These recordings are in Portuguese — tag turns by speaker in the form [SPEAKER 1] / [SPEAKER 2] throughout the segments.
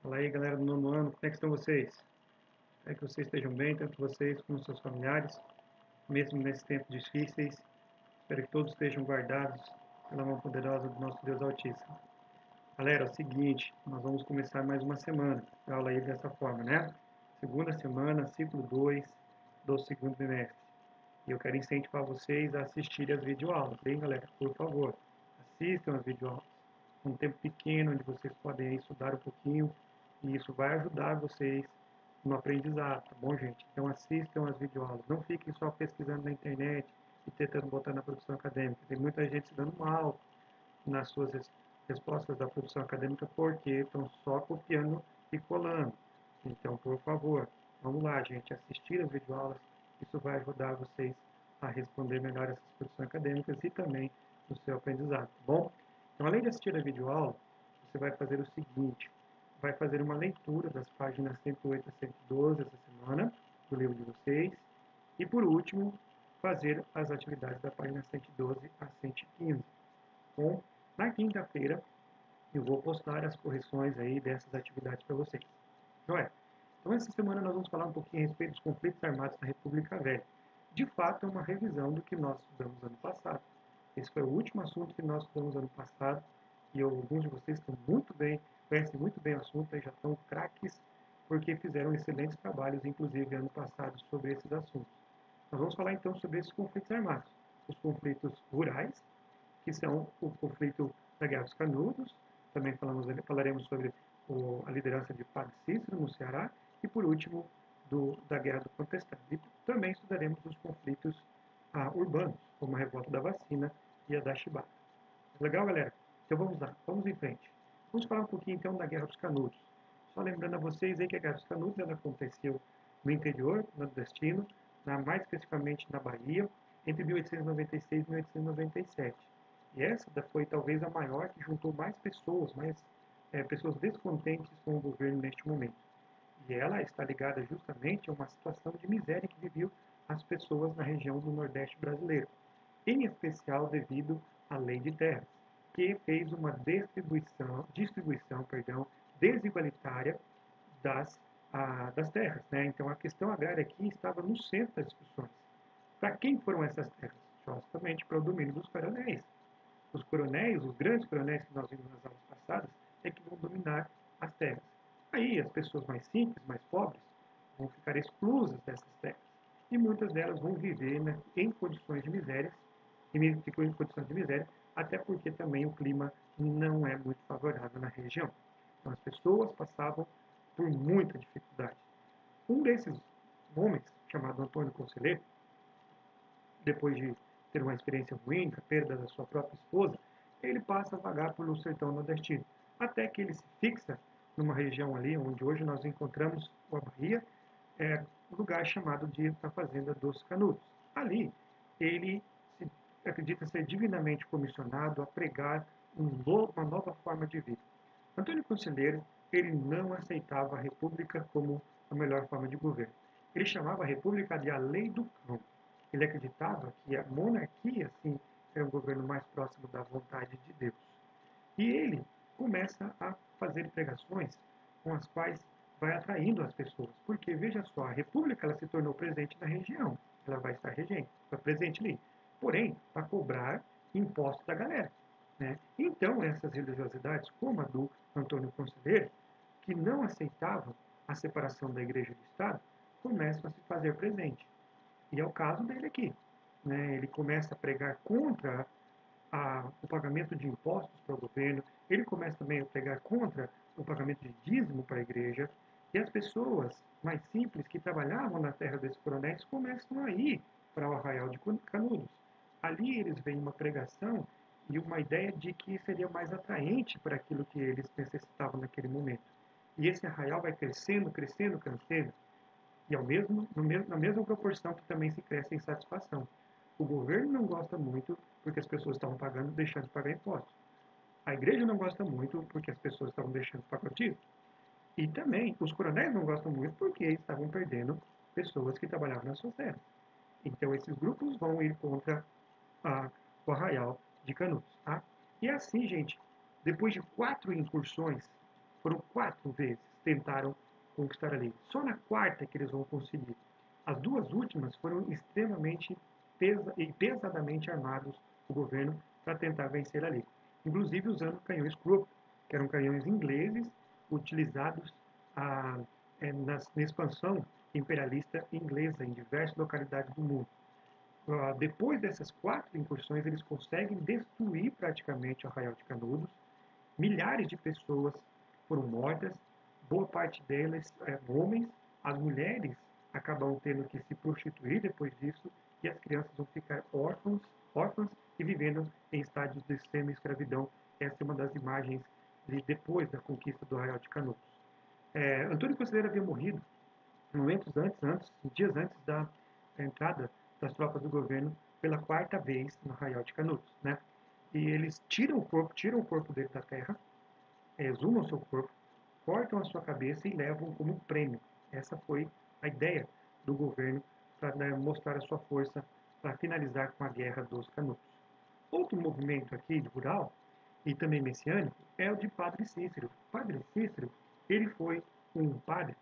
[SPEAKER 1] Fala aí, galera do nono ano, como é que estão vocês? Espero que vocês estejam bem, tanto vocês como seus familiares, mesmo nesses tempos difíceis. Espero que todos estejam guardados pela mão poderosa do nosso Deus Altíssimo. Galera, é o seguinte, nós vamos começar mais uma semana de aula aí dessa forma, né? Segunda semana, ciclo 2 do segundo bimestre. E eu quero incentivar vocês a assistirem as videoaulas, hein, galera? Por favor, assistam as videoaulas. Um tempo pequeno onde vocês podem aí estudar um pouquinho e isso vai ajudar vocês no aprendizado, tá bom, gente? Então assistam as videoaulas. Não fiquem só pesquisando na internet e tentando botar na produção acadêmica. Tem muita gente se dando mal nas suas respostas da produção acadêmica porque estão só copiando e colando. Então, por favor, vamos lá, gente, assistir as videoaulas. Isso vai ajudar vocês a responder melhor essas produções acadêmicas e também no seu aprendizado, tá bom? Então, além de assistir a videoaula, você vai fazer o seguinte, vai fazer uma leitura das páginas 108 a 112 essa semana, do livro de vocês, e por último, fazer as atividades da página 112 a 115. Bom, na quinta-feira, eu vou postar as correções aí dessas atividades para vocês. Joia? Então, essa semana nós vamos falar um pouquinho a respeito dos conflitos armados na República Velha. De fato, é uma revisão do que nós estudamos ano passado. Esse foi o último assunto que nós estudamos ano passado, e alguns de vocês estão muito bem, conhecem muito bem o assunto, e já estão craques, porque fizeram excelentes trabalhos, inclusive ano passado, sobre esses assuntos. Nós vamos falar então sobre esses conflitos armados. Os conflitos rurais, que são o conflito da Guerra dos Canudos, também falaremos sobre a liderança de Padre Cícero no Ceará, e por último, da Guerra do Contestado. E também estudaremos os conflitos urbanos, como a revolta da vacina e a da chibata. Legal, galera? Então vamos lá, vamos em frente. Vamos falar um pouquinho então da Guerra dos Canudos. Só lembrando a vocês aí que a Guerra dos Canudos ela aconteceu no interior, nordestino, mais especificamente na Bahia, entre 1896 e 1897. E essa foi talvez a maior que juntou mais pessoas, pessoas descontentes com o governo neste momento. E ela está ligada justamente a uma situação de miséria que viviam as pessoas na região do Nordeste brasileiro, em especial devido à Lei de Terras, que fez uma distribuição desigualitária das terras. Né? Então, a questão agrária aqui estava no centro das discussões. Para quem foram essas terras? Justamente para o domínio dos coronéis. Os coronéis, os grandes coronéis que nós vimos nas aulas passadas, é que vão dominar as terras. Aí as pessoas mais simples, mais pobres, vão ficar exclusas dessas terras. E muitas delas vão viver em condições de miséria, até porque também o clima não é muito favorável na região. Então as pessoas passavam por muita dificuldade. Um desses homens, chamado Antônio Conselheiro, depois de ter uma experiência ruim, a perda da sua própria esposa, ele passa a vagar pelo sertão nordestino, até que ele se fixa numa região ali onde hoje nós encontramos a Bahia, um lugar chamado de a Fazenda dos Canudos. Ali, ele acredita ser divinamente comissionado a pregar uma nova forma de vida. Antônio Conselheiro, ele não aceitava a república como a melhor forma de governo. Ele chamava a república de a lei do cão. Ele acreditava que a monarquia, sim, era um governo mais próximo da vontade de Deus. E ele começa a fazer pregações com as quais vai atraindo as pessoas. Porque, veja só, a república ela se tornou presente na região. Ela vai estar presente ali. Porém, para cobrar impostos da galera. Né? Então, essas religiosidades, como a do Antônio Conselheiro, que não aceitavam a separação da igreja e do Estado, começam a se fazer presente. E é o caso dele aqui. Né? Ele começa a pregar contra o pagamento de impostos para o governo, ele começa também a pregar contra o pagamento de dízimo para a igreja, e as pessoas mais simples que trabalhavam na terra desses coronéis começam a ir para o Arraial de Canudos. Ali eles veem uma pregação e uma ideia de que seria mais atraente para aquilo que eles necessitavam naquele momento. E esse arraial vai crescendo, crescendo, crescendo, e na mesma proporção que também se cresce a insatisfação. O governo não gosta muito porque as pessoas estavam deixando de pagar impostos. A igreja não gosta muito porque as pessoas estavam deixando de pagar dízimo. E também os coronéis não gostam muito porque estavam perdendo pessoas que trabalhavam nas suas terras. Então esses grupos vão ir contra o Arraial de Canudos. Tá? E assim, gente, depois de 4 incursões, foram 4 vezes, tentaram conquistar ali. Só na quarta que eles vão conseguir. As duas últimas foram extremamente pesadamente armados o governo para tentar vencer ali. Inclusive usando canhões Krupp, que eram canhões ingleses utilizados na expansão imperialista inglesa em diversas localidades do mundo. Depois dessas 4 incursões, eles conseguem destruir praticamente o Arraial de Canudos. Milhares de pessoas foram mortas, boa parte delas homens. As mulheres acabam tendo que se prostituir depois disso e as crianças vão ficar órfãs e vivendo em estádios de semi-escravidão. Essa é uma das imagens de depois da conquista do Arraial de Canudos. Antônio Conselheiro havia morrido dias antes da entrada das tropas do governo pela 4ª vez no Arraial de Canudos, né? E eles tiram o corpo dele da terra, exumam o seu corpo, cortam a sua cabeça e levam como prêmio. Essa foi a ideia do governo para mostrar a sua força para finalizar com a Guerra dos Canudos. Outro movimento aqui rural e também messiânico é o de Padre Cícero. Padre Cícero, ele foi um padre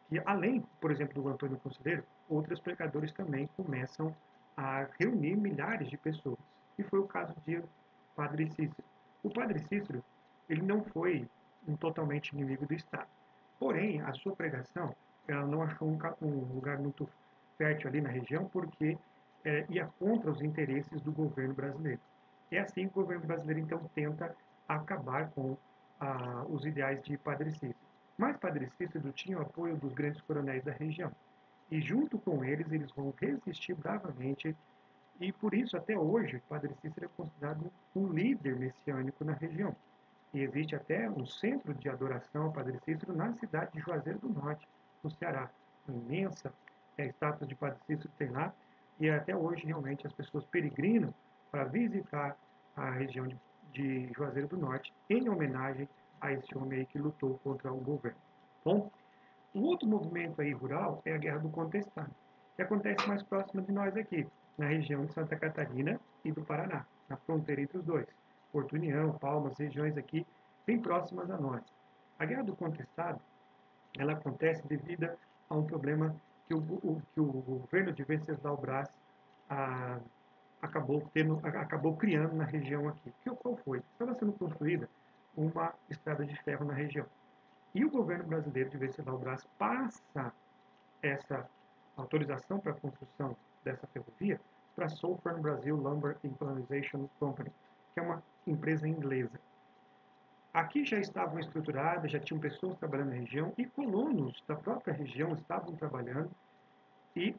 [SPEAKER 1] que, além, por exemplo, do Antônio Conselheiro, outros pregadores também começam a reunir milhares de pessoas. E foi o caso de Padre Cícero. O Padre Cícero, ele não foi totalmente inimigo do Estado. Porém, a sua pregação, ela não achou um lugar muito fértil ali na região, porque ia contra os interesses do governo brasileiro. É assim que o governo brasileiro, então, tenta acabar com os ideais de Padre Cícero. Mas Padre Cícero tinha o apoio dos grandes coronéis da região. E junto com eles vão resistir bravamente. E por isso, até hoje, Padre Cícero é considerado um líder messiânico na região. E existe até um centro de adoração ao Padre Cícero na cidade de Juazeiro do Norte, no Ceará. Uma imensa estátua de Padre Cícero tem lá. E até hoje, realmente, as pessoas peregrinam para visitar a região de Juazeiro do Norte em homenagem a esse homem aí que lutou contra o governo. Bom, o outro movimento aí rural é a Guerra do Contestado, que acontece mais próximo de nós aqui, na região de Santa Catarina e do Paraná, na fronteira entre os dois. Porto União, Palmas, regiões aqui bem próximas a nós. A Guerra do Contestado, ela acontece devido a um problema que o governo de Venceslau Braz acabou criando na região aqui. Qual foi? Estava sendo construída uma estrada de ferro na região. E o governo brasileiro de Venceslau Braz passa essa autorização para a construção dessa ferrovia para a Southern Brazil Lumber Implementation Company, que é uma empresa inglesa. Aqui já estavam estruturadas, já tinham pessoas trabalhando na região e colonos da própria região estavam trabalhando. E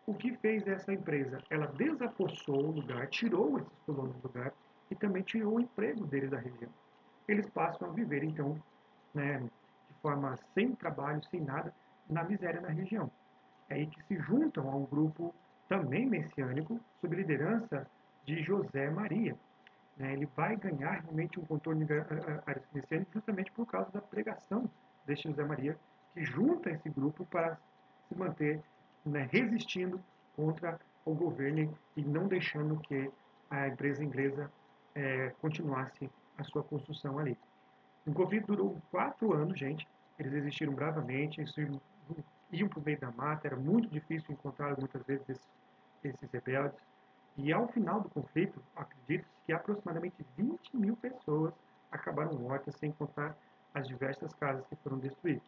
[SPEAKER 1] o que fez essa empresa? Ela desapossou o lugar, tirou esses colonos do lugar e também tirou o emprego deles da região. Eles passam a viver, então, né, de forma sem trabalho, sem nada, na miséria na região. É aí que se juntam a um grupo também messiânico, sob liderança de José Maria. Ele vai ganhar realmente um contorno messiânico justamente por causa da pregação deste José Maria, que junta esse grupo para se manter, né, resistindo contra o governo e não deixando que a empresa inglesa continuasse a sua construção ali. O governo durou 4 anos, gente. Eles resistiram bravamente, iam para o meio da mata, era muito difícil encontrar muitas vezes esses rebeldes. E ao final do conflito, acredita-se que aproximadamente 20.000 pessoas acabaram mortas, sem contar as diversas casas que foram destruídas.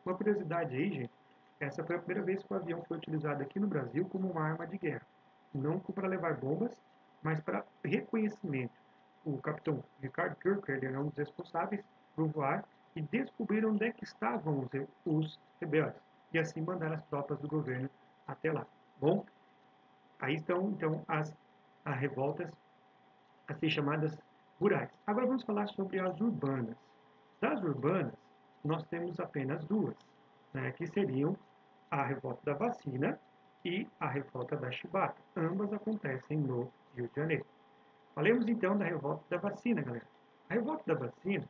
[SPEAKER 1] Uma curiosidade aí, gente, essa foi a primeira vez que o avião foi utilizado aqui no Brasil como uma arma de guerra. Não para levar bombas, mas para reconhecimento. O capitão Ricardo Kirker era um dos responsáveis por voar e descobriram onde é que estavam os rebeldes. E assim mandaram as tropas do governo até lá. Bom, aí estão, então, as revoltas, assim chamadas rurais. Agora vamos falar sobre as urbanas. Das urbanas, nós temos apenas duas, né, que seriam a revolta da vacina e a revolta da chibata. Ambas acontecem no Rio de Janeiro. Falemos então da revolta da vacina, galera. A revolta da vacina,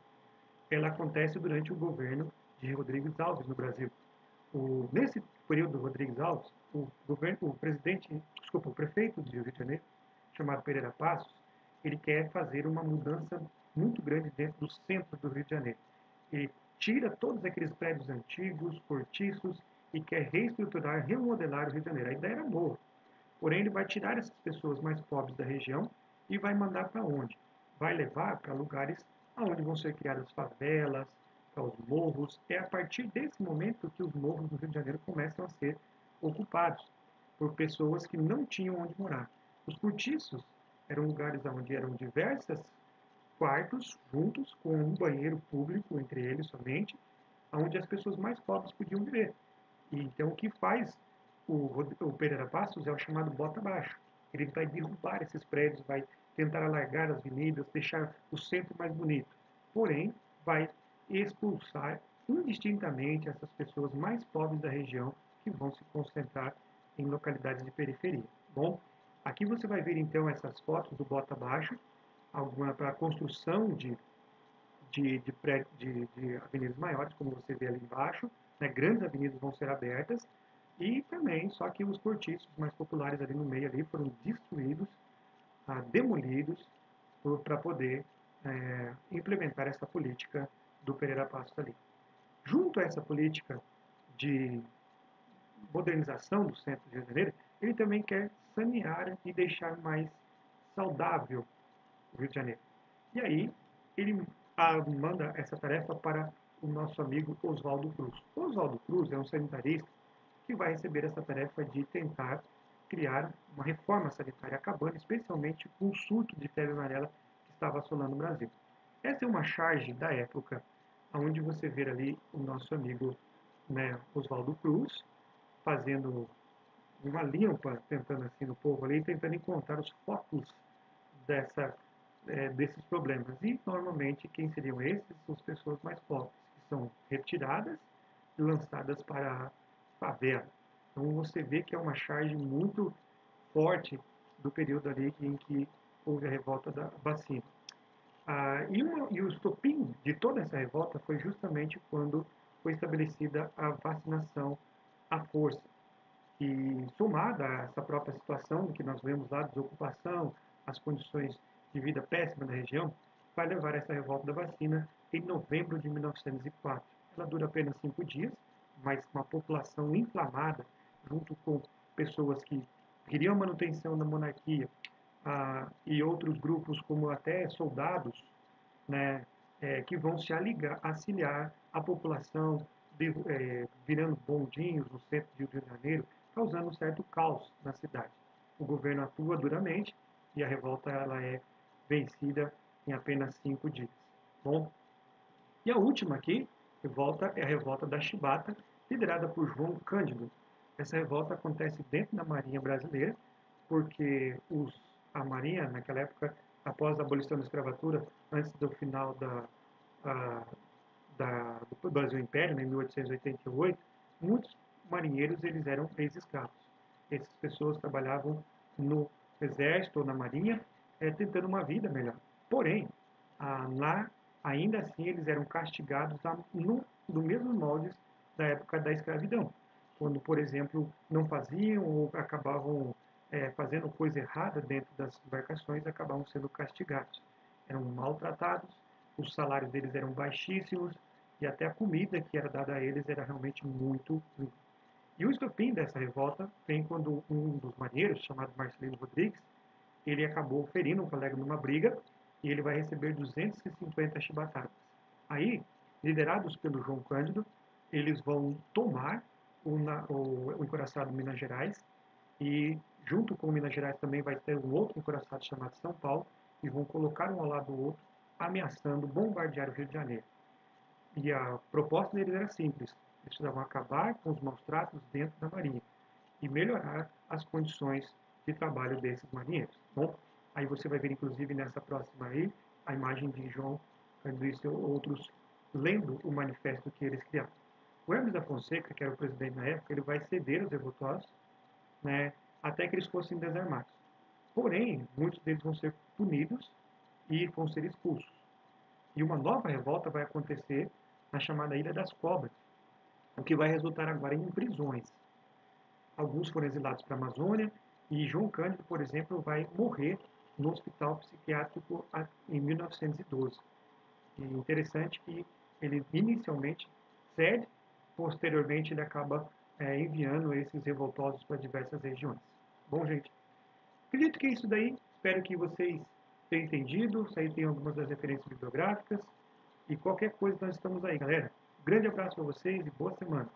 [SPEAKER 1] ela acontece durante o governo de Rodrigues Alves no Brasil. Nesse período do Rodrigues Alves, o prefeito de Rio de Janeiro, chamado Pereira Passos, ele quer fazer uma mudança muito grande dentro do centro do Rio de Janeiro. Ele tira todos aqueles prédios antigos, cortiços, e quer reestruturar, remodelar o Rio de Janeiro. A ideia era boa, porém ele vai tirar essas pessoas mais pobres da região e vai mandar para onde? Vai levar para lugares onde vão ser criadas favelas, para os morros. É a partir desse momento que os morros do Rio de Janeiro começam a ser ocupados por pessoas que não tinham onde morar. Os cortiços eram lugares onde eram diversos quartos juntos, com um banheiro público entre eles somente, onde as pessoas mais pobres podiam viver. E, então, o que faz o Pereira Passos é o chamado bota abaixo. Ele vai derrubar esses prédios, vai tentar alargar as avenidas, deixar o centro mais bonito. Porém, vai expulsar indistintamente essas pessoas mais pobres da região que vão se concentrar em localidades de periferia. Bom, aqui você vai ver então essas fotos do bota abaixo, alguma para a construção de avenidas maiores, como você vê ali embaixo, né? Grandes avenidas vão ser abertas, e também, só que os cortiços mais populares ali no meio ali foram destruídos, demolidos, para poder implementar essa política do Pereira Passos ali. Junto a essa política de modernização do centro de Rio de Janeiro, ele também quer sanear e deixar mais saudável o Rio de Janeiro. E aí, ele manda essa tarefa para o nosso amigo Oswaldo Cruz. Oswaldo Cruz é um sanitarista que vai receber essa tarefa de tentar criar uma reforma sanitária, acabando especialmente com o surto de febre amarela que estava assolando o Brasil. Essa é uma charge da época, onde você vê ali o nosso amigo, né, Oswaldo Cruz fazendo uma limpa, tentando assim no povo ali, tentando encontrar os focos desses problemas. E, normalmente, quem seriam esses? São as pessoas mais pobres, que são retiradas e lançadas para a favela. Então, você vê que é uma charge muito forte do período ali em que houve a revolta da vacina. E o estopim de toda essa revolta foi justamente quando foi estabelecida a vacinação à força. E somada a essa própria situação que nós vemos lá, desocupação, as condições de vida péssimas na região, vai levar essa revolta da vacina em novembro de 1904. Ela dura apenas 5 dias, mas uma população inflamada, junto com pessoas que queriam a manutenção da monarquia, e outros grupos, como até soldados, né, que vão se auxiliar à população, virando bondinhos no centro de Rio de Janeiro, causando um certo caos na cidade. O governo atua duramente e a revolta ela é vencida em apenas 5 dias. Bom, e a última aqui, revolta, é a revolta da Chibata, liderada por João Cândido. Essa revolta acontece dentro da Marinha Brasileira, porque a Marinha, naquela época, após a abolição da escravatura, antes do final a, do Brasil Império, né, em 1888, muitos marinheiros eles eram ex-escravos. Essas pessoas trabalhavam no exército ou na marinha, tentando uma vida melhor. Porém, lá, ainda assim, eles eram castigados no mesmo moldes da época da escravidão. Quando, por exemplo, não faziam ou acabavam fazendo coisa errada dentro das embarcações, acabavam sendo castigados. Eram maltratados, os salários deles eram baixíssimos e até a comida que era dada a eles era realmente muito ruim. E o estopim dessa revolta vem quando um dos marinheiros, chamado Marcelino Rodrigues, ele acabou ferindo um colega numa briga e ele vai receber 250 chibatadas. Aí, liderados pelo João Cândido, eles vão tomar o encoraçado Minas Gerais e junto com Minas Gerais também vai ter um outro encoraçado chamado São Paulo e vão colocar um ao lado do outro, ameaçando bombardear o Rio de Janeiro. E a proposta deles era simples, eles precisavam acabar com os maus tratos dentro da marinha e melhorar as condições de trabalho desses marinheiros. Bom, aí você vai ver inclusive nessa próxima aí a imagem de João Cândido e outros lendo o manifesto que eles criaram. O Hermes da Fonseca, que era o presidente na época, ele vai ceder aos revoltosos, né, até que eles fossem desarmados. Porém, muitos deles vão ser punidos e vão ser expulsos. E uma nova revolta vai acontecer na chamada Ilha das Cobras, o que vai resultar agora em prisões. Alguns foram exilados para a Amazônia e João Cândido, por exemplo, vai morrer no hospital psiquiátrico em 1912. E interessante que ele inicialmente cede, posteriormente ele acaba enviando esses revoltosos para diversas regiões. Bom, gente, acredito que é isso daí. Espero que vocês tenham entendido. Isso aí tem algumas das referências bibliográficas. E qualquer coisa nós estamos aí, galera. Grande abraço para vocês e boa semana.